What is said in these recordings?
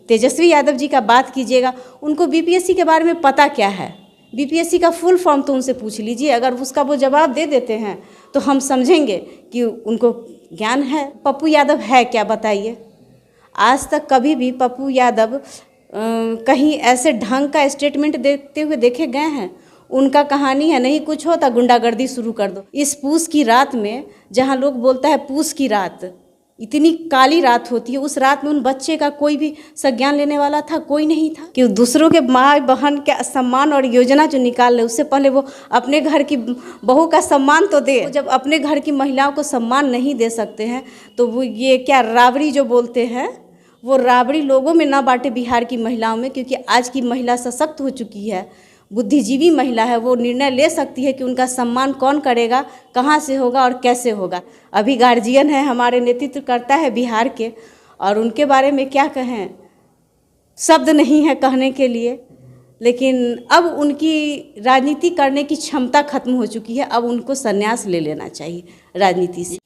तेजस्वी यादव जी का बात कीजिएगा, उनको बीपीएससी के बारे में पता क्या है? बीपीएससी का फुल फॉर्म तो उनसे पूछ लीजिए, अगर उसका वो जवाब दे देते हैं तो हम समझेंगे कि उनको ज्ञान है। पप्पू यादव है क्या, बताइए? आज तक कभी भी पप्पू यादव कहीं ऐसे ढंग का स्टेटमेंट देते हुए देखे गए हैं? उनका कहानी है, नहीं कुछ होता गुंडागर्दी शुरू कर दो। इस पूस की रात में, जहाँ लोग बोलता है पूस की रात, इतनी काली रात होती है, उस रात में उन बच्चे का कोई भी संज्ञान लेने वाला था? कोई नहीं था। कि दूसरों के माँ बहन के सम्मान और योजना जो निकाल ले, उससे पहले वो अपने घर की बहू का सम्मान तो दे। जब अपने घर की महिलाओं को सम्मान नहीं दे सकते हैं तो वो ये क्या राबड़ी जो बोलते हैं, वो राबड़ी लोगों में ना बांटे, बिहार की महिलाओं में। क्योंकि आज की महिला सशक्त हो चुकी है, बुद्धिजीवी महिला है, वो निर्णय ले सकती है कि उनका सम्मान कौन करेगा, कहाँ से होगा और कैसे होगा। अभी गार्जियन है, हमारे नेतृत्व करता है बिहार के, और उनके बारे में क्या कहें, शब्द नहीं है कहने के लिए। लेकिन अब उनकी राजनीति करने की क्षमता खत्म हो चुकी है, अब उनको संन्यास ले लेना चाहिए राजनीति से।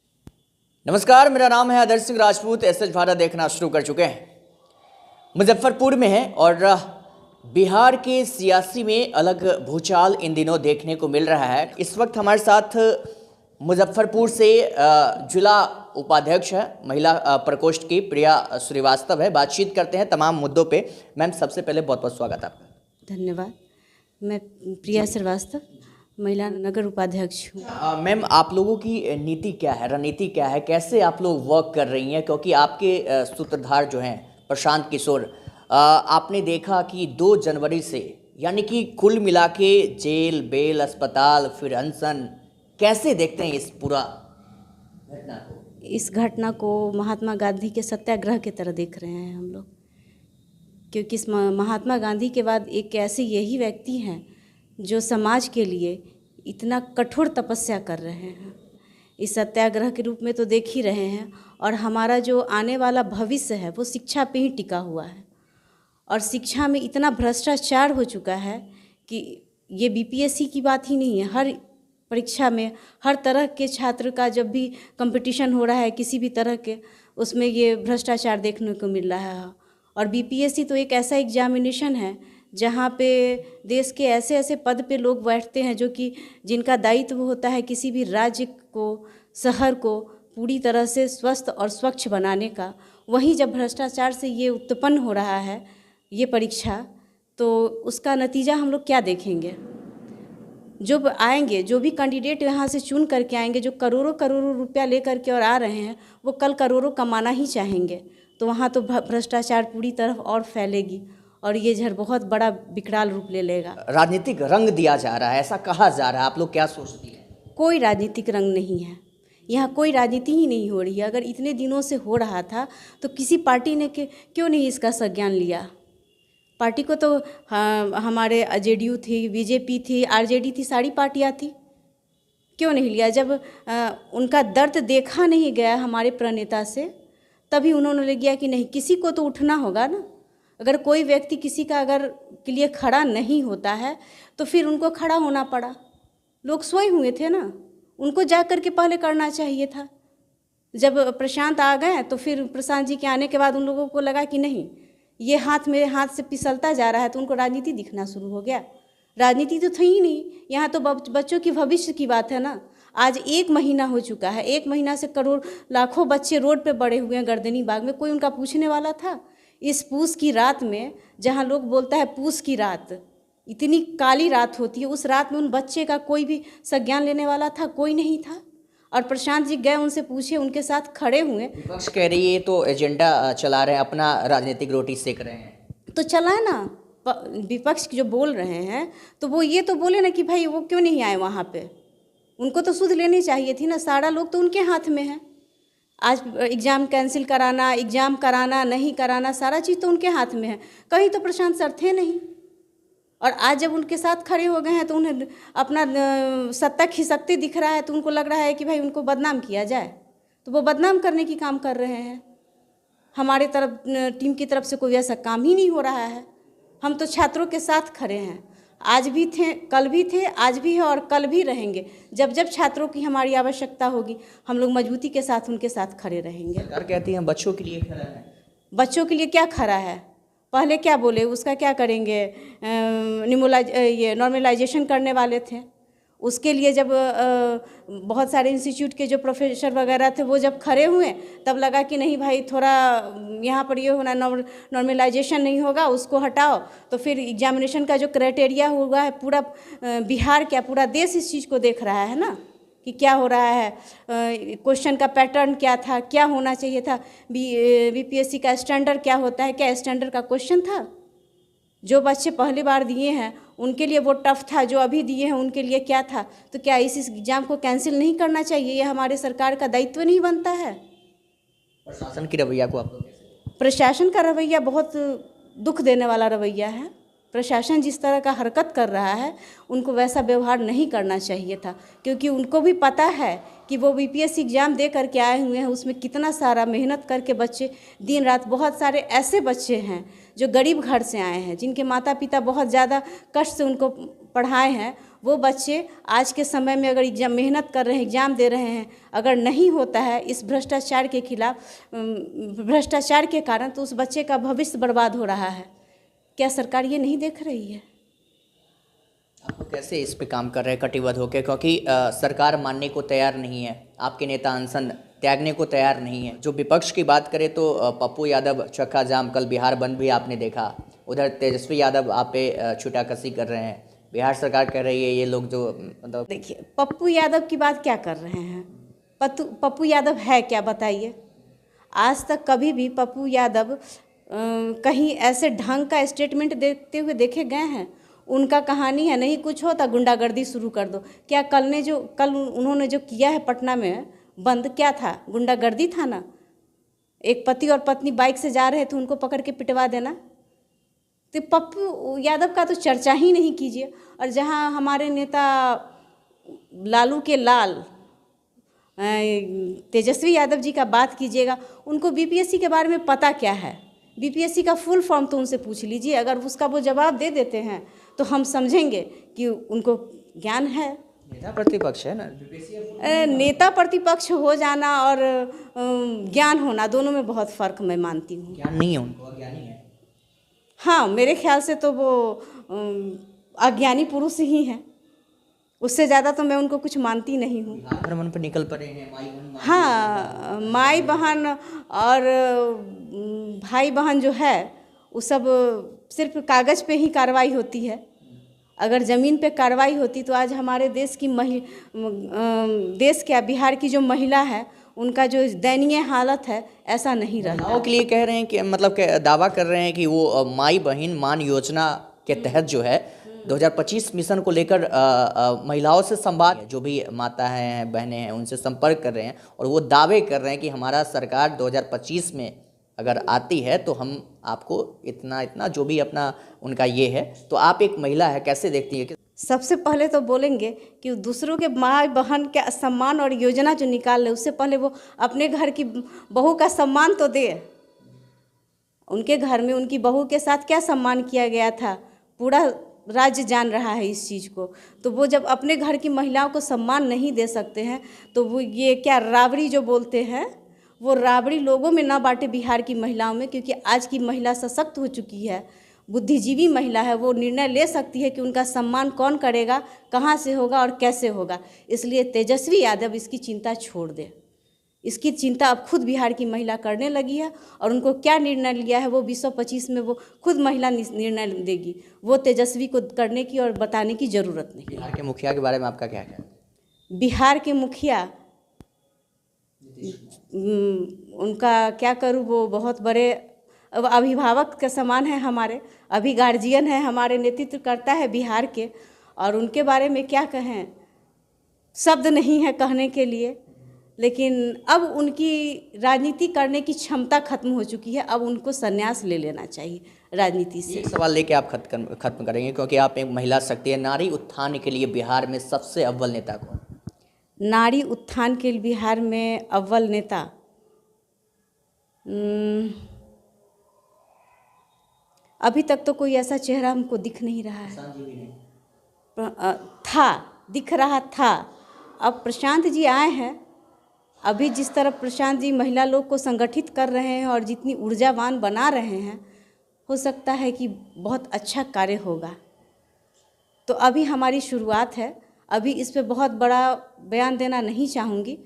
नमस्कार, मेरा नाम है आदर्श सिंह राजपूत। एसएच भारत देखना शुरू कर चुके हैं। मुजफ्फरपुर में है और बिहार के सियासी में अलग भूचाल इन दिनों देखने को मिल रहा है। इस वक्त हमारे साथ मुजफ्फरपुर से जिला उपाध्यक्ष है महिला प्रकोष्ठ की प्रिया श्रीवास्तव है। बातचीत करते हैं तमाम मुद्दों पे। मैम, सबसे पहले बहुत बहुत स्वागत आपका। धन्यवाद। मैं प्रिया श्रीवास्तव, महिला नगर उपाध्यक्ष हूँ। मैम, आप लोगों की नीति क्या है, रणनीति क्या है, कैसे आप लोग वर्क कर रही हैं? क्योंकि आपके सूत्रधार जो हैं प्रशांत किशोर, आपने देखा कि 2 जनवरी से, यानी कि कुल मिला के जेल, बेल, अस्पताल, फिर अनशन, कैसे देखते हैं इस पूरा घटना को? इस घटना को महात्मा गांधी के सत्याग्रह की तरह देख रहे हैं हम लोग। क्योंकि इस महात्मा गांधी के बाद एक ऐसे यही व्यक्ति हैं जो समाज के लिए इतना कठोर तपस्या कर रहे हैं। इस सत्याग्रह के रूप में तो देख ही रहे हैं। और हमारा जो आने वाला भविष्य है वो शिक्षा पे ही टिका हुआ है। और शिक्षा में इतना भ्रष्टाचार हो चुका है कि ये बीपीएससी की बात ही नहीं है, हर परीक्षा में हर तरह के छात्र का जब भी कंपटीशन हो रहा है किसी भी तरह के, उसमें ये भ्रष्टाचार देखने को मिल रहा है। और बीपीएससी तो एक ऐसा एग्जामिनेशन है जहाँ पे देश के ऐसे ऐसे पद पे लोग बैठते हैं जो कि जिनका दायित्व होता है किसी भी राज्य को, शहर को पूरी तरह से स्वस्थ और स्वच्छ बनाने का। वहीं जब भ्रष्टाचार से ये उत्पन्न हो रहा है ये परीक्षा, तो उसका नतीजा हम लोग क्या देखेंगे? जो आएंगे, जो भी कैंडिडेट यहाँ से चुन करके आएंगे, जो करोड़ों करोड़ों रुपया ले करके और आ रहे हैं, वो कल करोड़ों कमाना ही चाहेंगे। तो वहाँ तो भ्रष्टाचार पूरी तरफ और फैलेगी और ये जहर बहुत बड़ा विकराल रूप ले लेगा। राजनीतिक रंग दिया जा रहा है, ऐसा कहा जा रहा है, आप लोग क्या सोचती हैं? कोई राजनीतिक रंग नहीं है यहाँ, कोई राजनीति ही नहीं हो रही है। अगर इतने दिनों से हो रहा था तो किसी पार्टी ने क्यों नहीं इसका संज्ञान लिया? पार्टी को तो हमारे जेडीयू थी, बीजेपी थी, आरजेडी थी, सारी पार्टियां थी, क्यों नहीं लिया? जब उनका दर्द देखा नहीं गया हमारे प्रणेता से, तभी उन्होंने ले गया कि नहीं, किसी को तो उठना होगा ना। अगर कोई व्यक्ति किसी का अगर के लिए खड़ा नहीं होता है तो फिर उनको खड़ा होना पड़ा। लोग सोए हुए थे ना, उनको जा कर के पहले करना चाहिए था। जब प्रशांत आ गए तो फिर प्रशांत जी के आने के बाद उन लोगों को लगा कि नहीं, ये हाथ मेरे हाथ से फिसलता जा रहा है, तो उनको राजनीति दिखना शुरू हो गया। राजनीति तो थी ही नहीं यहाँ, तो बच्चों की भविष्य की बात है ना। आज 1 महीना हो चुका है, 1 महीना से करोड़ लाखों बच्चे रोड पे पड़े हुए हैं गर्दनी बाग में, कोई उनका पूछने वाला था? इस पूस की रात में, जहाँ लोग बोलता है पूस की रात, इतनी काली रात होती है, उस रात में उन बच्चे का कोई भी संज्ञान लेने वाला था? कोई नहीं था। और प्रशांत जी गए, उनसे पूछे, उनके साथ खड़े हुए। विपक्ष कह रही है तो एजेंडा चला रहे हैं, अपना राजनीतिक रोटी सेक रहे हैं। तो चलाए ना, विपक्ष जो बोल रहे हैं तो वो ये तो बोले ना कि भाई वो क्यों नहीं आए वहाँ पे, उनको तो सुध लेनी चाहिए थी ना। सारा लोग तो उनके हाथ में है। आज एग्ज़ाम कैंसिल कराना, एग्ज़ाम कराना, नहीं कराना, सारा चीज़ तो उनके हाथ में है। कहीं तो प्रशांत सर थे नहीं। और आज जब उनके साथ खड़े हो गए हैं तो उन्हें अपना सत्ता खिसकते दिख रहा है, तो उनको लग रहा है कि भाई उनको बदनाम किया जाए, तो वो बदनाम करने की काम कर रहे हैं। हमारे तरफ टीम की तरफ से कोई ऐसा काम ही नहीं हो रहा है। हम तो छात्रों के साथ खड़े हैं, आज भी थे, कल भी थे, आज भी है और कल भी रहेंगे। जब जब छात्रों की हमारी आवश्यकता होगी हम लोग मजबूती के साथ उनके साथ खड़े रहेंगे। सरकार कहती है बच्चों के लिए खड़ा है। बच्चों के लिए क्या खड़ा है? पहले क्या बोले, उसका क्या करेंगे, ये नॉर्मलाइजेशन करने वाले थे। उसके लिए जब बहुत सारे इंस्टीट्यूट के जो प्रोफेसर वगैरह थे वो जब खड़े हुए, तब लगा कि नहीं भाई, थोड़ा यहाँ पर ये होना, नॉर्मलाइजेशन नहीं होगा, उसको हटाओ। तो फिर एग्जामिनेशन का जो क्राइटेरिया हुआ है, पूरा बिहार क्या पूरा देश इस चीज़ को देख रहा है ना कि क्या हो रहा है, क्वेश्चन का पैटर्न क्या था, क्या होना चाहिए था, बीपीएससी का स्टैंडर्ड क्या होता है, क्या स्टैंडर्ड का क्वेश्चन था। जो बच्चे पहली बार दिए हैं उनके लिए वो टफ था, जो अभी दिए हैं उनके लिए क्या था। तो क्या इस एग्ज़ाम को कैंसिल नहीं करना चाहिए? ये हमारे सरकार का दायित्व नहीं बनता है? प्रशासन की रवैया को आप लोग कैसे? प्रशासन का रवैया बहुत दुख देने वाला रवैया है। प्रशासन जिस तरह का हरकत कर रहा है, उनको वैसा व्यवहार नहीं करना चाहिए था, क्योंकि उनको भी पता है कि वो बीपीएससी एग्ज़ाम दे करके आए हुए हैं, उसमें कितना सारा मेहनत करके बच्चे दिन रात, बहुत सारे ऐसे बच्चे हैं जो गरीब घर से आए हैं, जिनके माता पिता बहुत ज़्यादा कष्ट से उनको पढ़ाए हैं। वो बच्चे आज के समय में अगर एग्जाम मेहनत कर रहे हैं, एग्ज़ाम दे रहे हैं, अगर नहीं होता है इस भ्रष्टाचार के खिलाफ, भ्रष्टाचार के कारण, तो उस बच्चे का भविष्य बर्बाद हो रहा है। क्या सरकार ये नहीं देख रही है? आप लोग कैसे इस पे काम कर रहे हैं कटिबद्ध होकर, क्योंकि सरकार मानने को तैयार नहीं है, आपके नेता अनशन त्यागने को तैयार नहीं है। जो विपक्ष की बात करें तो पप्पू यादव चक्का जाम, कल बिहार बंद भी आपने देखा, उधर तेजस्वी यादव आप पे छुटाकसी कर रहे हैं, बिहार सरकार कह रही है ये लोग जो मतलब। देखिए, पप्पू यादव की बात क्या कर रहे हैं? पप्पू यादव है क्या, बताइए? आज तक कभी भी पप्पू यादव कहीं ऐसे ढंग का स्टेटमेंट देते हुए देखे गए हैं? उनका कहानी है, नहीं कुछ हो तो गुंडागर्दी शुरू कर दो। क्या कल उन्होंने जो किया है पटना में बंद, क्या था? गुंडागर्दी था ना। एक पति और पत्नी बाइक से जा रहे थे, उनको पकड़ के पिटवा देना। तो पप्पू यादव का तो चर्चा ही नहीं कीजिए। और जहाँ हमारे नेता लालू के लाल तेजस्वी यादव जी का बात कीजिएगा, उनको बीपीएससी के बारे में पता क्या है? बीपीएससी का फुल फॉर्म तो उनसे पूछ लीजिए। अगर उसका वो जवाब दे देते हैं तो हम समझेंगे कि उनको ज्ञान है। नेता प्रतिपक्ष है ना, नेता प्रतिपक्ष हो जाना और ज्ञान होना, दोनों में बहुत फ़र्क मैं मानती हूँ। ज्ञान नहीं है उनको, अज्ञानी है। हाँ, मेरे ख्याल से तो वो अज्ञानी पुरुष ही हैं। उससे ज़्यादा तो मैं उनको कुछ मानती नहीं हूँ। भ्रमण पर निकल पड़े हैं माई बहन। हाँ, माई बहन और भाई बहन जो है वो सब सिर्फ कागज़ पे ही कार्रवाई होती है। अगर ज़मीन पे कार्रवाई होती तो आज हमारे देश की देश क्या बिहार की जो महिला है उनका जो दयनीय हालत है, ऐसा नहीं रहता। महिलाओं के लिए कह रहे हैं कि मतलब दावा कर रहे हैं कि वो माई बहन मान योजना के तहत जो है 2025 मिशन को लेकर महिलाओं से संवाद, जो भी माता हैं बहनें हैं उनसे संपर्क कर रहे हैं, और वो दावे कर रहे हैं कि हमारा सरकार 2025 में अगर आती है तो हम आपको इतना इतना जो भी अपना उनका ये है। तो आप एक महिला है, कैसे देखती है कि सबसे पहले तो बोलेंगे कि दूसरों के माँ बहन के सम्मान और योजना जो निकाल ले, उससे पहले वो अपने घर की बहू का सम्मान तो दे। उनके घर में उनकी बहू के साथ क्या सम्मान किया गया था, पूरा राज्य जान रहा है इस चीज़ को। तो वो जब अपने घर की महिलाओं को सम्मान नहीं दे सकते हैं तो वो ये क्या राबड़ी जो बोलते हैं, वो राबड़ी लोगों में ना बांटे बिहार की महिलाओं में। क्योंकि आज की महिला सशक्त हो चुकी है, बुद्धिजीवी महिला है, वो निर्णय ले सकती है कि उनका सम्मान कौन करेगा, कहाँ से होगा और कैसे होगा। इसलिए तेजस्वी यादव इसकी चिंता छोड़ दे। इसकी चिंता अब खुद बिहार की महिला करने लगी है, और उनको क्या निर्णय लिया है वो 2025 में वो खुद महिला निर्णय देगी। वो तेजस्वी को करने की और बताने की ज़रूरत नहीं। बिहार के मुखिया के बारे में आपका क्या कहना है? बिहार के मुखिया, उनका क्या करूँ, वो बहुत बड़े अभिभावक के समान है हमारे, अभी गार्जियन है, हमारे नेतृत्व करता है बिहार के। और उनके बारे में क्या कहें, शब्द नहीं है कहने के लिए। लेकिन अब उनकी राजनीति करने की क्षमता खत्म हो चुकी है, अब उनको संन्यास ले लेना चाहिए राजनीति से। एक सवाल लेके आप खत्म करेंगे, क्योंकि आप एक महिला शक्ति है। नारी उत्थान के लिए बिहार में सबसे अव्वल नेता कौन? नारी उत्थान के लिए बिहार में अव्वल नेता अभी तक तो कोई ऐसा चेहरा हमको दिख नहीं रहा है। दिख रहा था, अब प्रशांत जी आए हैं। अभी जिस तरह प्रशांत जी महिला लोग को संगठित कर रहे हैं और जितनी ऊर्जावान बना रहे हैं, हो सकता है कि बहुत अच्छा कार्य होगा। तो अभी हमारी शुरुआत है, अभी इस पे बहुत बड़ा बयान देना नहीं चाहूँगी।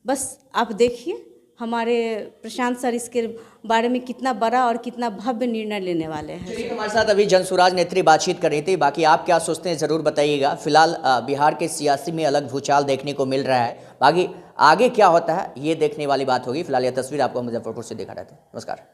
बस आप देखिए हमारे प्रशांत सर इसके बारे में कितना बड़ा और कितना भव्य निर्णय लेने वाले हैं। चलिए, हमारे साथ अभी जनसुराज नेत्री बातचीत कर रही थी। बाकी आप क्या सोचते हैं ज़रूर बताइएगा। फिलहाल बिहार के सियासी में अलग भूचाल देखने को मिल रहा है। बाकी आगे क्या होता है ये देखने वाली बात होगी। फिलहाल यह तस्वीर आपको मुजफ्फरपुर से दिखा रहे थे। नमस्कार।